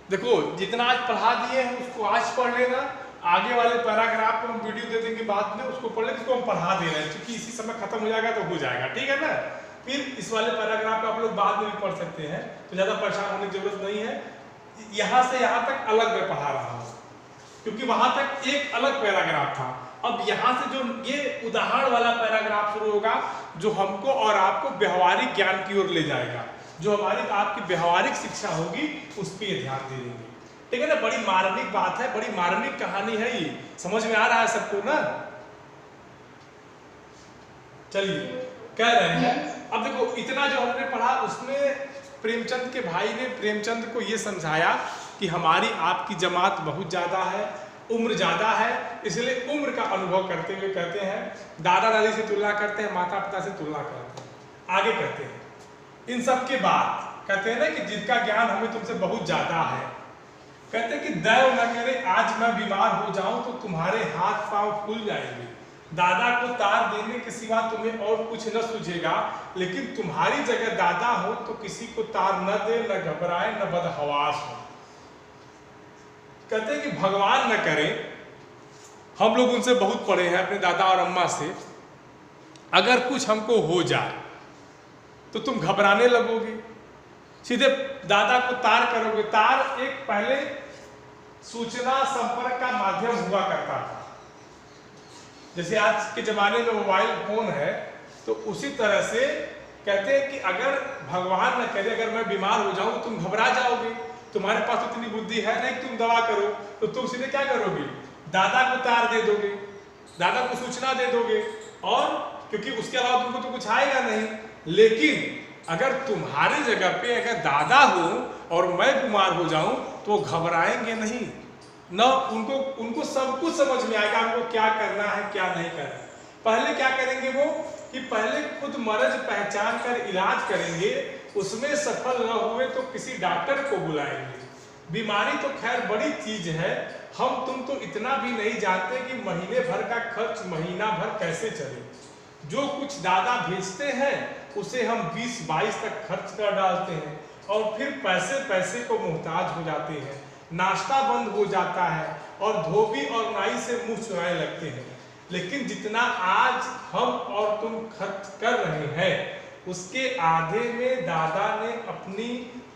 देखो जितना आज पढ़ा दिए हैं उसको आज पढ़ लेना, आगे वाले पैराग्राफ को हम वीडियो दे देंगे बाद में, उसको पढ़ लेंगे, उसको हम पढ़ा दे रहे हैं क्योंकि इसी समय खत्म हो जाएगा तो हो जाएगा, ठीक है ना। फिर इस वाले पैराग्राफ को आप लोग बाद में भी पढ़ सकते हैं, तो ज़्यादा परेशान होने की जरूरत नहीं है। यहाँ से यहाँ तक अलग मैं पढ़ा रहा हूँ क्योंकि वहां तक एक अलग पैराग्राफ था। अब यहाँ से जो ये उदाहरण वाला पैराग्राफ शुरू होगा जो हमको और आपको व्यवहारिक ज्ञान की ओर ले जाएगा, जो हमारी आपकी व्यवहारिक शिक्षा होगी उस पर ध्यान दे देंगे, ठीक है ना। बड़ी मार्मिक बात है, बड़ी मार्मिक कहानी है, ये समझ में आ रहा है सबको ना। चलिए कह रहे हैं, अब देखो इतना जो हमने पढ़ा उसमें प्रेमचंद के भाई ने प्रेमचंद को ये समझाया कि हमारी आपकी जमात बहुत ज़्यादा है, उम्र ज़्यादा है, इसलिए उम्र का अनुभव करते हुए कहते हैं, दादा दादी से तुलना करते हैं, माता पिता से तुलना करते हैं। आगे कहते हैं इन सब के बाद कहते हैं ना कि जिनका ज्ञान हमें तुमसे बहुत ज़्यादा है, कहते हैं कि दैव न करे आज मैं बीमार हो जाऊं तो तुम्हारे हाथ पांव फूल जाएंगे, दादा को तार देने के सिवा तुम्हें और कुछ न सूझेगा, लेकिन तुम्हारी जगह दादा हो तो किसी को तार न दे, न घबराए, न बदहवास हो। कहते हैं कि भगवान न करे, हम लोग उनसे बहुत पढ़े हैं अपने दादा और अम्मा से, अगर कुछ हमको हो जाए तो तुम घबराने लगोगे, सीधे दादा को तार करोगे। तार एक पहले सूचना संपर्क का माध्यम हुआ करता था, जैसे आज के जमाने में मोबाइल फोन है, तो उसी तरह से कहते हैं कि अगर भगवान न करे अगर मैं बीमार हो जाऊं तो तुम घबरा जाओगे, तुम्हारे पास तो इतनी बुद्धि है नहीं तुम दवा करो, तो तुम सीधे क्या करोगे, दादा को तार दे दोगे, दादा को सूचना दे दोगे, और क्योंकि उसके अलावा तुमको तो कुछ आएगा नहीं। लेकिन अगर तुम्हारे जगह पे अगर दादा हो और मैं बीमार हो जाऊं तो घबराएंगे नहीं, न उनको सब कुछ समझ में आएगा उनको क्या करना है क्या नहीं करना। पहले क्या करेंगे वो कि पहले खुद मर्ज पहचान कर इलाज करेंगे, उसमें सफल न हुए तो किसी डॉक्टर को बुलाएंगे। बीमारी तो खैर बड़ी चीज है, हम तुम तो इतना भी नहीं जानते कि महीने भर का खर्च महीना भर कैसे चले। जो कुछ दादा भेजते हैं उसे हम 20-22 तक खर्च कर डालते हैं और फिर पैसे पैसे को मोहताज हो जाते हैं, नाश्ता बंद हो जाता है और धोबी और नाई से मुंह चुराने लगते हैं। लेकिन जितना आज हम और तुम खर्च कर रहे हैं उसके आधे में दादा ने अपनी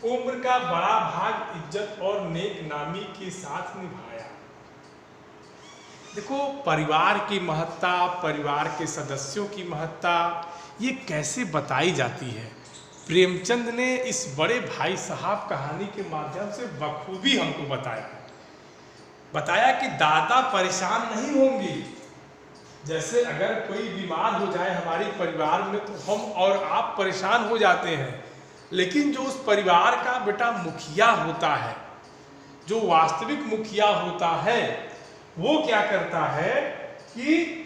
उम्र का बड़ा भाग इज्जत और नेक नामी के साथ निभाया। देखो परिवार की महत्ता, परिवार के सदस्यों की महत्ता ये कैसे बताई जाती है, प्रेमचंद ने इस बड़े भाई साहब कहानी के माध्यम से बखूबी हमको बताया कि दादा परेशान नहीं होंगे। जैसे अगर कोई बीमार हो जाए हमारे परिवार में तो हम और आप परेशान हो जाते हैं, लेकिन जो उस परिवार का बेटा मुखिया होता है, जो वास्तविक मुखिया होता है, वो क्या करता है कि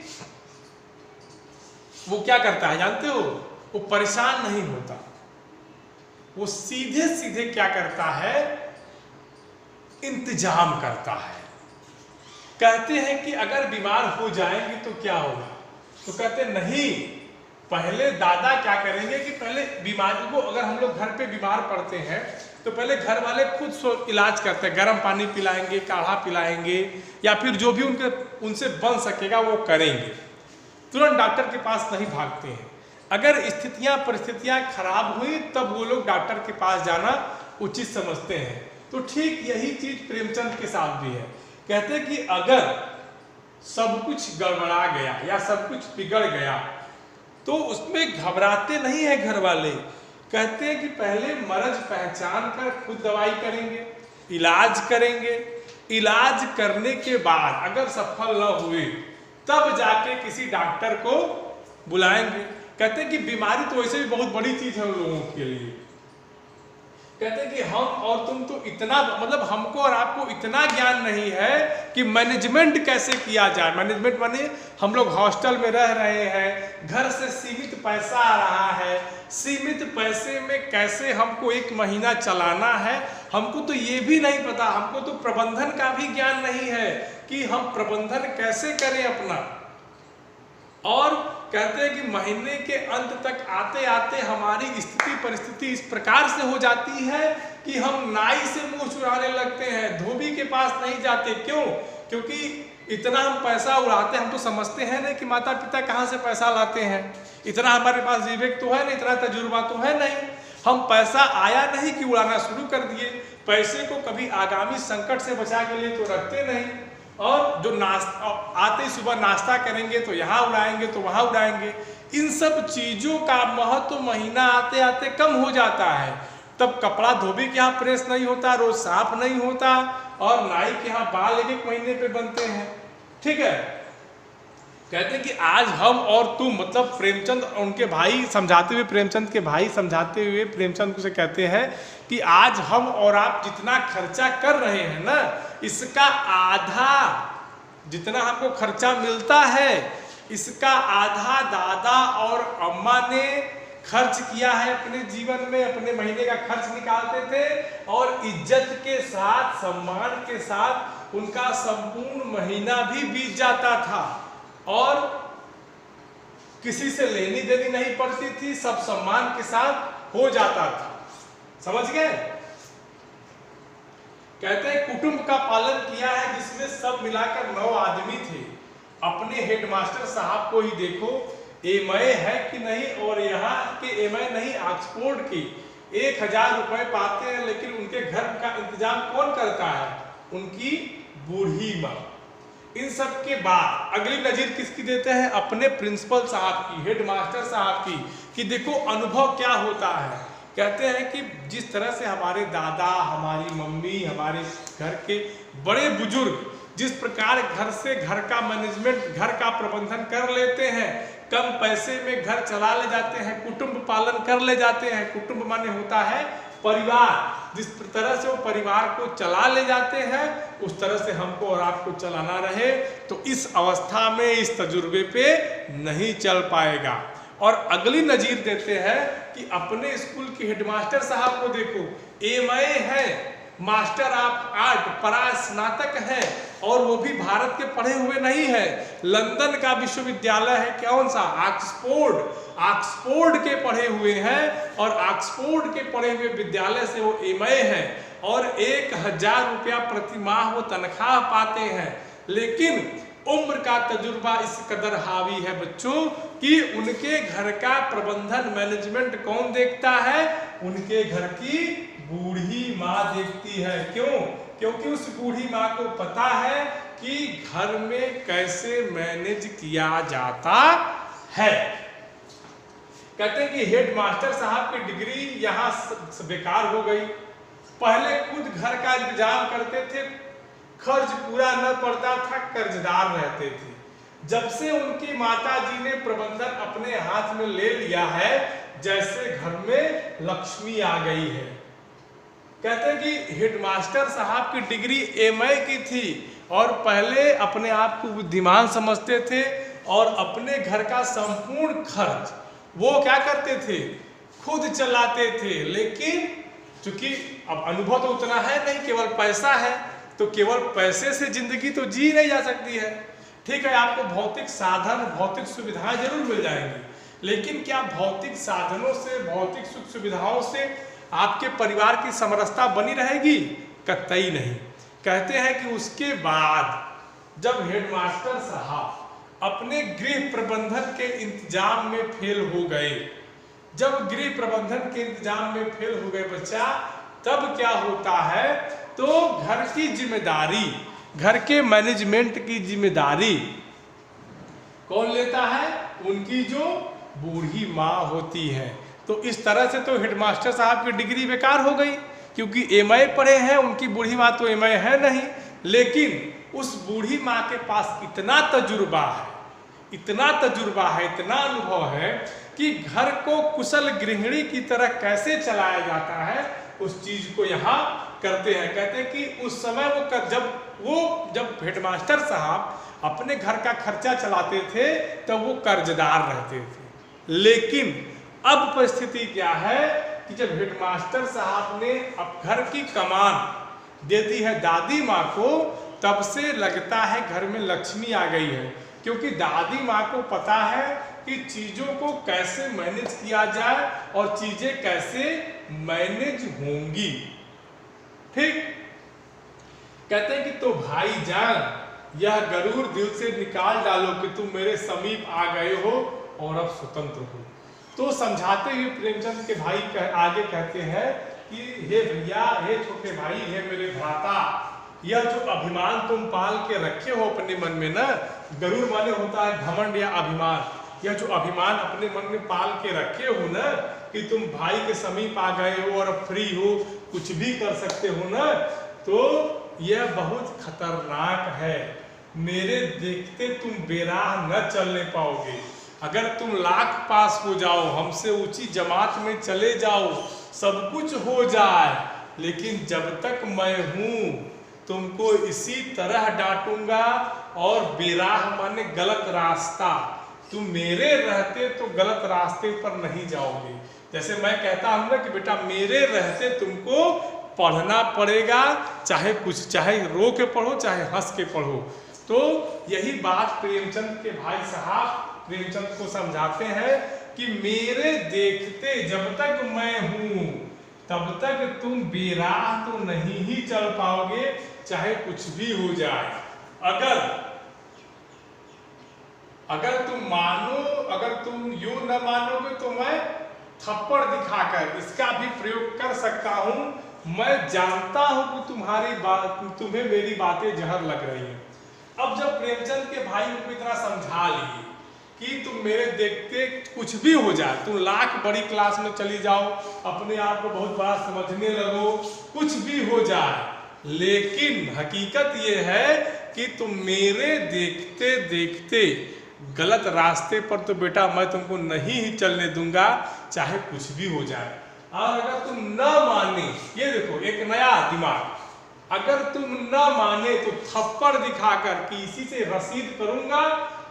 वो क्या करता है जानते हो, वो परेशान नहीं होता, वो सीधे सीधे क्या करता है, इंतजाम करता है। कहते हैं कि अगर बीमार हो जाएंगे तो क्या होगा, तो कहते नहीं, पहले दादा क्या करेंगे कि पहले बीमारी को, अगर हम लोग घर पे बीमार पड़ते हैं तो पहले घर वाले खुद इलाज करते हैं, गर्म पानी पिलाएंगे, काढ़ा पिलाएंगे, या फिर जो भी उनसे बन सकेगा वो करेंगे, तुरंत डॉक्टर के पास नहीं भागते हैं। अगर परिस्थितियां खराब हुई तब वो लोग डॉक्टर के पास जाना उचित समझते हैं। तो ठीक यही चीज प्रेमचंद के साथ भी है। कहते हैं कि अगर सब कुछ गड़बड़ा गया या सब कुछ बिगड़ गया तो उसमें घबराते नहीं है घर वाले। कहते हैं कि पहले मर्ज पहचान कर खुद दवाई करेंगे, इलाज करेंगे, इलाज करने के बाद अगर सफल न हुए तब जाके किसी डॉक्टर को बुलाएंगे। कहते हैं कि बीमारी तो वैसे भी बहुत बड़ी चीज है उन लोगों के लिए। कहते हैं कि हम और तुम तो इतना, मतलब हमको और आपको इतना ज्ञान नहीं है कि मैनेजमेंट कैसे किया जाए। मैनेजमेंट माने हम लोग हॉस्टल में रह रहे हैं, घर से सीमित पैसा आ रहा है, सीमित पैसे में कैसे हमको एक महीना चलाना है, हमको तो ये भी नहीं पता। हमको तो प्रबंधन का भी ज्ञान नहीं है कि हम प्रबंधन कैसे करें अपना। और कहते हैं कि महीने के अंत तक आते आते हमारी स्थिति परिस्थिति इस प्रकार से हो जाती है कि हम नाई से मुंह चुराने लगते हैं, धोबी के पास नहीं जाते। क्यों? क्योंकि इतना हम पैसा उड़ाते हैं, हम तो समझते हैं नहीं कि माता पिता कहाँ से पैसा लाते हैं, इतना हमारे पास विवेक तो है नहीं, इतना तजुर्बा तो है नहीं। हम पैसा आया नहीं कि उड़ाना शुरू कर दिए। पैसे को कभी आगामी संकट से बचा के लिए तो रखते नहीं। और जो नाश्ता आते ही सुबह नाश्ता करेंगे तो यहाँ उड़ाएंगे तो वहाँ उड़ाएंगे। इन सब चीज़ों का महत्व महीना आते आते कम हो जाता है। तब कपड़ा धोबी के यहाँ प्रेस नहीं होता, रोज साफ नहीं होता, और नाई के यहाँ बाल एक एक महीने पे बनते हैं। ठीक है, कहते हैं कि आज हम और तुम, मतलब प्रेमचंद उनके भाई समझाते हुए, प्रेमचंद के भाई समझाते हुए प्रेमचंद से कहते हैं कि आज हम और आप जितना खर्चा कर रहे हैं ना, इसका आधा, जितना हमको खर्चा मिलता है इसका आधा दादा और अम्मा ने खर्च किया है अपने जीवन में। अपने महीने का खर्च निकालते थे और इज्जत के साथ, सम्मान के साथ उनका संपूर्ण महीना भी बीत जाता था और किसी से लेनी देनी नहीं पड़ती थी, सब सम्मान के साथ हो जाता था। समझ गए? कहते हैं कुटुंब का पालन किया है जिसमें सब मिलाकर 9 आदमी थे। अपने हेडमास्टर साहब को ही देखो, एमए है कि नहीं, और यहाँ के एमए नहीं, ऑक्सफोर्ड की 1000 रुपए पाते हैं, लेकिन उनके घर का इंतजाम कौन करता है? उनकी बूढ़ी माँ। इन सब के बाद अगली नजीर किसकी देते हैं? अपने प्रिंसिपल साहब की, हेडमास्टर साहब की, कि देखो अनुभव क्या होता है। कहते हैं कि जिस तरह से हमारे दादा, हमारी मम्मी, हमारे घर के बड़े बुजुर्ग जिस प्रकार घर से घर का मैनेजमेंट, घर का प्रबंधन कर लेते हैं, कम पैसे में घर चला ले जाते हैं, कुटुंब पालन कर ले जाते हैं। कुटुंब माने होता है परिवार। जिस तरह से वो परिवार को चला ले जाते हैं, उस तरह से हमको और आपको चलाना रहे तो इस अवस्था में, इस तजुर्बे पे नहीं चल पाएगा। और अगली नजीर देते हैं कि अपने स्कूल के हेडमास्टर साहब को देखो, एमए है, मास्टर ऑफ आर्ट, परास्नातक है, और वो भी भारत के पढ़े हुए नहीं है, लंदन का विश्वविद्यालय है, कौन सा? ऑक्सफोर्ड। ऑक्सफोर्ड के पढ़े हुए हैं और ऑक्सफोर्ड के पढ़े हुए विद्यालय से वो एमए हैं और 1000 रुपया प्रति माह वो तनख्वाह पाते हैं। लेकिन उम्र का तजुर्बा इस कदर हावी है बच्चों कि उनके घर का प्रबंधन, मैनेजमेंट कौन देखता है? उनके घर की बूढ़ी माँ देखती है। क्यों? क्योंकि उस बूढ़ी माँ को पता है कि घर में कैसे मैनेज किया जाता है। कहते हैं कि हेडमास्टर साहब की डिग्री यहाँ बेकार हो गई। पहले खुद घर का इंतजाम करते थे, खर्च पूरा न पड़ता था, कर्जदार रहते थे। जब से उनकी माता जी ने प्रबंधन अपने हाथ में ले लिया है, जैसे घर में लक्ष्मी आ गई है। कहते हैं कि हेडमास्टर साहब की डिग्री एमए की थी और पहले अपने आप को बुद्धिमान समझते थे और अपने घर का संपूर्ण खर्च वो क्या करते थे? खुद चलाते थे। लेकिन चूंकि अब अनुभव तो उतना है नहीं, केवल पैसा है, तो केवल पैसे से जिंदगी तो जी नहीं जा सकती है। ठीक है, आपको भौतिक साधन, भौतिक सुविधाएं जरूर मिल जाएंगी, लेकिन क्या भौतिक साधनों से, भौतिक सुख सुविधाओं से आपके परिवार की समरसता बनी रहेगी? कतई नहीं। कहते हैं कि उसके बाद जब हेडमास्टर साहब अपने गृह प्रबंधन के इंतजाम में फेल हो गए, जब गृह प्रबंधन के इंतजाम में फेल हो गए बच्चा, तब क्या होता है? तो घर की जिम्मेदारी, घर के मैनेजमेंट की जिम्मेदारी कौन लेता है? उनकी जो बूढ़ी माँ होती है। तो इस तरह से तो हेडमास्टर साहब की डिग्री बेकार हो गई, क्योंकि एमए पढ़े हैं, उनकी बूढ़ी माँ तो एमए है नहीं। लेकिन उस बूढ़ी माँ के पास इतना तजुर्बा है, इतना तजुर्बा है, इतना अनुभव है कि घर को कुशल गृहिणी की तरह कैसे चलाया जाता है, उस चीज को यहाँ करते हैं। कहते हैं कि उस समय जब हेडमास्टर साहब अपने घर का खर्चा चलाते थे तब वो कर्जदार रहते थे। लेकिन अब परिस्थिति क्या है कि जब हेडमास्टर साहब ने अब घर की कमान दे दी है दादी माँ को, तब से लगता है घर में लक्ष्मी आ गई है, क्योंकि दादी माँ को पता है कि चीजों को कैसे मैनेज किया जाए और चीजें कैसे मैनेज होंगी। कहते हैं कि तो भाईजान यह गरूर दिल से निकाल डालो कि तुम मेरे समीप आ गए हो और अब स्वतंत्र हो। तो समझाते हुए प्रेमचंद के भाई आगे कहते हैं कि हे भैया, हे छोटे भाई, हे मेरे भ्राता, यह जो अभिमान तुम पाल के रखे हो अपने मन में ना, गरूर माने होता है घमंड या अभिमान, यह जो अभिमान अपने मन में पाल के रखे हो ना कि तुम भाई के समीप आ गए हो और अब फ्री हो, कुछ भी कर सकते हो ना, तो यह बहुत खतरनाक है। मेरे देखते तुम बेराह न चलने पाओगे। अगर तुम लाख पास हो जाओ, हमसे ऊंची जमात में चले जाओ, सब कुछ हो जाए, लेकिन जब तक मैं हूं तुमको इसी तरह डांटूंगा और बेराह माने गलत रास्ता, तुम मेरे रहते तो गलत रास्ते पर नहीं जाओगे। जैसे मैं कहता हूं ना कि बेटा मेरे रहते तुमको पढ़ना पड़ेगा, चाहे कुछ, चाहे रो के पढ़ो चाहे हंस के पढ़ो। तो यही बात प्रेमचंद के भाई साहब प्रेमचंद को समझाते हैं कि मेरे देखते जब तक मैं हूं तब तक तुम बेराह तो नहीं ही चल पाओगे, चाहे कुछ भी हो जाए। अगर तुम मानो, अगर तुम यूं न मानोगे तो मैं थप्पड़ दिखाकर इसका भी प्रयोग कर सकता हूं। मैं जानता हूं कि तुम्हें मेरी बातें जहर लग रही हैं। अब जब प्रेमचंद के भाई उनको इतना समझा लिए कि तुम मेरे देखते कुछ भी हो जाए, तुम लाख बड़ी क्लास में चली जाओ, अपने आप को बहुत बड़ा समझने लगो, कुछ भी हो जाए, लेकिन हकीकत यह है कि तुम मेरे देखते देखते गलत रास्ते पर तो बेटा मैं तुमको नहीं ही चलने दूंगा, चाहे कुछ भी हो जाए। और अगर तुम न माने, ये देखो एक नया दिमाग, अगर तुम न माने तो थप्पड़ दिखाकर कि इसी से रसीद करूंगा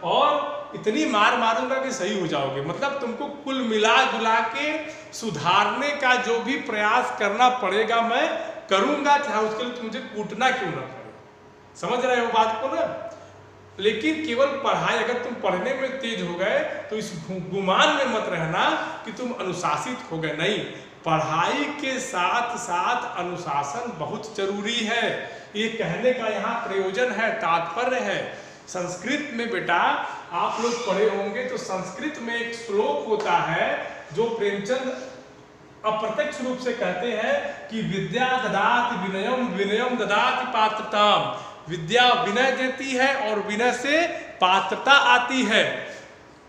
और इतनी मार मारूंगा कि सही हो जाओगे। मतलब तुमको कुल मिला जुला के सुधारने का जो भी प्रयास करना पड़ेगा मैं करूंगा, चाहे उसके लिए मुझे कूटना क्यों ना पड़े। समझ रहे हो बात को ना? लेकिन केवल पढ़ाई, अगर तुम पढ़ने में तेज हो गए तो इस गुमान में मत रहना कि तुम अनुशासित हो गए। नहीं, पढ़ाई के साथ साथ अनुशासन बहुत जरूरी है। ये कहने का यहाँ प्रयोजन है, तात्पर्य है। संस्कृत में बेटा आप लोग पढ़े होंगे तो संस्कृत में एक श्लोक होता है जो प्रेमचंद अप्रत्यक्ष रूप से कहते हैं कि विद्या ददाति विनयम, विनयम ददाति पात्रताम। विद्या विनय देती है और विनय से पात्रता आती है।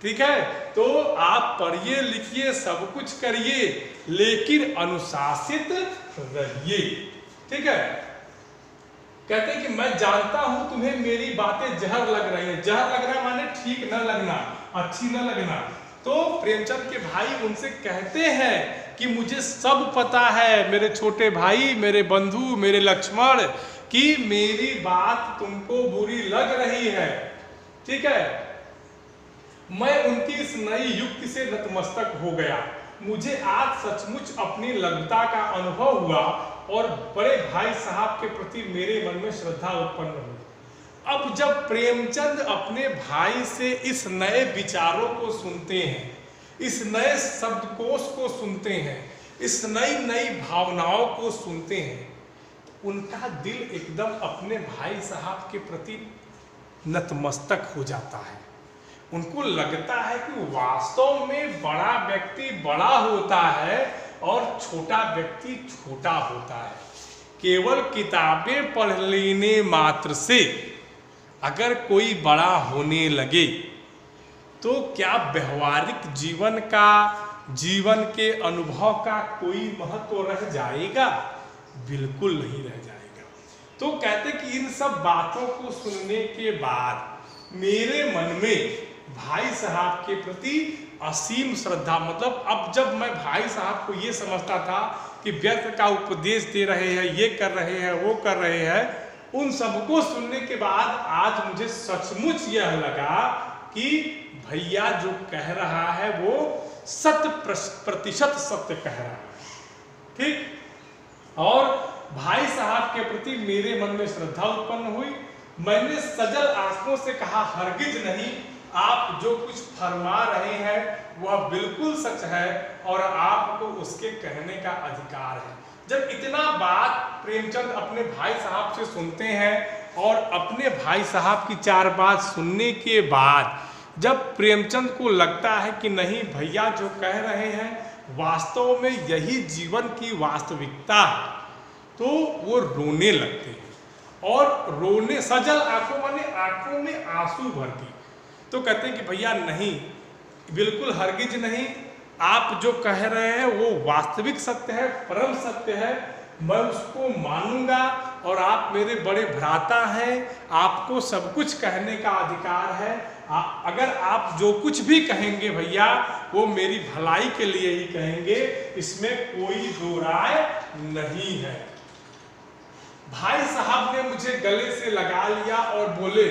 ठीक है, तो आप पढ़िए लिखिए सब कुछ करिए, लेकिन अनुशासित रहिए। ठीक है, कहते हैं कि मैं जानता हूं तुम्हें मेरी बातें जहर लग रही है। जहर लग रहा है माने ठीक न लगना, अच्छी न लगना। तो प्रेमचंद के भाई उनसे कहते हैं कि मुझे सब पता है मेरे छोटे भाई, मेरे बंधु, मेरे लक्ष्मण, कि मेरी बात तुमको बुरी लग रही है। ठीक है, मैं उनकी इस नई युक्ति से नतमस्तक हो गया। मुझे आज सचमुच अपनी लघुता का अनुभव हुआ और बड़े भाई साहब के प्रति मेरे मन में श्रद्धा उत्पन्न हुई। अब जब प्रेमचंद अपने भाई से इस नए विचारों को सुनते हैं, इस नए शब्दकोश को सुनते हैं, इस नई नई भावनाओं को सुनते हैं, उनका दिल एकदम अपने भाई साहब के प्रति नतमस्तक हो जाता है। उनको लगता है कि वास्तव में बड़ा व्यक्ति बड़ा होता है और छोटा व्यक्ति छोटा होता है। केवल किताबें पढ़ लेने मात्र से अगर कोई बड़ा होने लगे तो क्या व्यवहारिक जीवन का, जीवन के अनुभव का कोई महत्व रह जाएगा? बिल्कुल नहीं रह जाएगा। तो कहते कि इन सब बातों को सुनने के बाद मेरे मन में भाई साहब के प्रति असीम श्रद्धा, मतलब अब जब मैं भाई साहब को ये समझता था कि व्यर्थ का उपदेश दे रहे हैं, ये कर रहे हैं, वो कर रहे हैं, उन सबको सुनने के बाद आज मुझे सचमुच यह लगा कि भैया जो कह रहा है वो 100% सत्य कह रहा है। ठीक, और भाई साहब के प्रति मेरे मन में श्रद्धा उत्पन्न हुई। मैंने सजल आंखों से कहा, हरगिज नहीं, आप जो कुछ फरमा रहे हैं वह बिल्कुल सच है और आपको उसके कहने का अधिकार है। जब इतना बात प्रेमचंद अपने भाई साहब से सुनते हैं और अपने भाई साहब की 4 बात सुनने के बाद जब प्रेमचंद को लगता है कि नहीं भैया जो कह रहे हैं वास्तव में यही जीवन की वास्तविकता है, तो वो रोने लगते हैं और रोने सजल आंखों माने आंखों में आंसू भर के तो कहते हैं कि भैया नहीं, बिल्कुल हरगिज नहीं, आप जो कह रहे हैं वो वास्तविक सत्य है, परम सत्य है, मैं उसको मानूंगा और आप मेरे बड़े भ्राता हैं, आपको सब कुछ कहने का अधिकार है। अगर आप जो कुछ भी कहेंगे भैया वो मेरी भलाई के लिए ही कहेंगे, इसमें कोई दो राय नहीं है। भाई साहब ने मुझे गले से लगा लिया और बोले,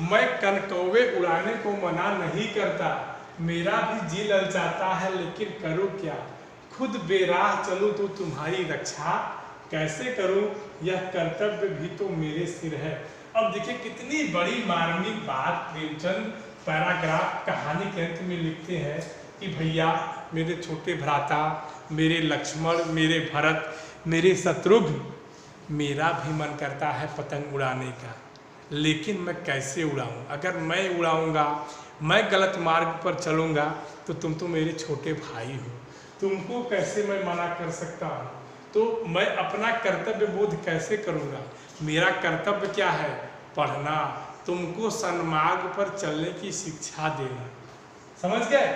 मैं कनकौवे उड़ाने को मना नहीं करता, मेरा भी जी ललचाता है, लेकिन करूं क्या, खुद बेराह चलूं तो तुम्हारी रक्षा कैसे करूं, यह कर्तव्य भी तो मेरे सिर है। अब देखिए कितनी बड़ी मार्मिक बात प्रेमचंद पैराग्राफ कहानी के अंत में लिखते हैं कि भैया मेरे छोटे भ्राता, मेरे लक्ष्मण, मेरे भरत, मेरे शत्रुघ्न, मेरा भी मन करता है पतंग उड़ाने का, लेकिन मैं कैसे उड़ाऊं, अगर मैं उड़ाऊंगा, मैं गलत मार्ग पर चलूंगा तो तुम तो मेरे छोटे भाई हो, तुमको कैसे मैं मना कर सकता हूँ, तो मैं अपना कर्तव्य बोध कैसे करूँगा। मेरा कर्तव्य क्या है, पढ़ना, तुमको सन्मार्ग पर चलने की शिक्षा देना। समझ गए।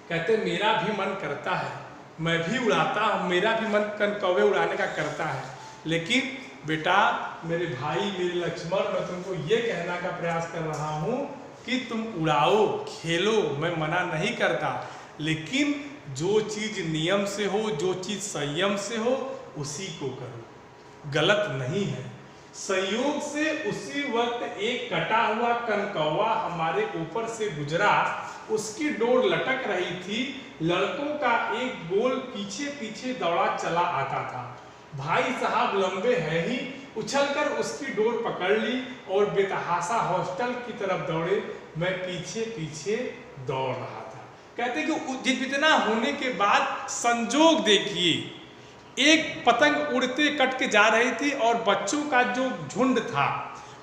कहते मेरा भी मन करता है, मैं भी उड़ाता हूँ, मेरा भी मन कनकौवे उड़ाने का करता है, लेकिन बेटा मेरे भाई, मेरे लक्ष्मण, मैं तुमको ये कहना का प्रयास कर रहा हूँ कि तुम उड़ाओ, खेलो, मैं मना नहीं करता, लेकिन जो चीज़ नियम से हो, जो चीज़ संयम से हो, उसी को करो, गलत नहीं है। संयोग से उसी वक्त एक कटा हुआ कनकौवा हमारे ऊपर से गुजरा, उसकी डोर लटक रही थी, लड़कों का एक गोल पीछे पीछे दौड़ा चला आता था। भाई साहब लंबे हैं ही, उछलकर उसकी डोर पकड़ ली और बेतहाशा हॉस्टल की तरफ दौड़े, मैं पीछे पीछे दौड़ रहा था। कहते कि इतना होने के बाद संजोग देखिए, एक पतंग उड़ते कट के जा रही थी और बच्चों का जो झुंड था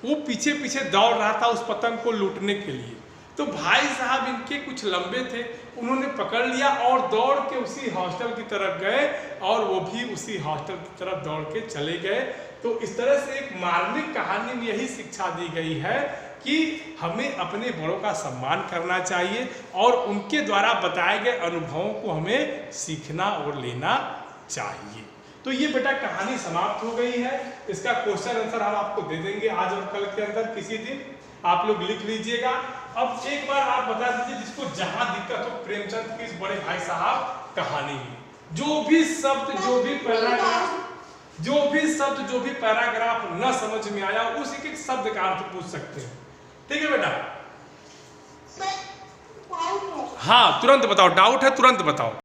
वो पीछे पीछे दौड़ रहा था उस पतंग को लूटने के लिए। तो भाई साहब इनके कुछ लंबे थे, उन्होंने पकड़ लिया और दौड़ के उसी हॉस्टल की तरफ गए और वो भी उसी हॉस्टल की तरफ दौड़ के चले गए। तो इस तरह से एक मार्मिक कहानी में यही शिक्षा दी गई है कि हमें अपने बड़ों का सम्मान करना चाहिए और उनके द्वारा बताए गए अनुभवों को हमें सीखना और लेना चाहिए। तो ये बेटा कहानी समाप्त हो गई है। इसका क्वेश्चन आंसर हम आपको दे देंगे आज और कल के अंदर, किसी दिन आप लोग लिख लीजिएगा। अब एक बार आप बता दीजिए जिसको जहां दिक्कत हो प्रेमचंद की इस बड़े भाई साहब कहानी में, जो भी शब्द, जो भी पैराग्राफ न समझ में आया उस एक शब्द का अर्थ पूछ सकते हैं। ठीक है बेटा, हाँ तुरंत बताओ, डाउट है तुरंत बताओ।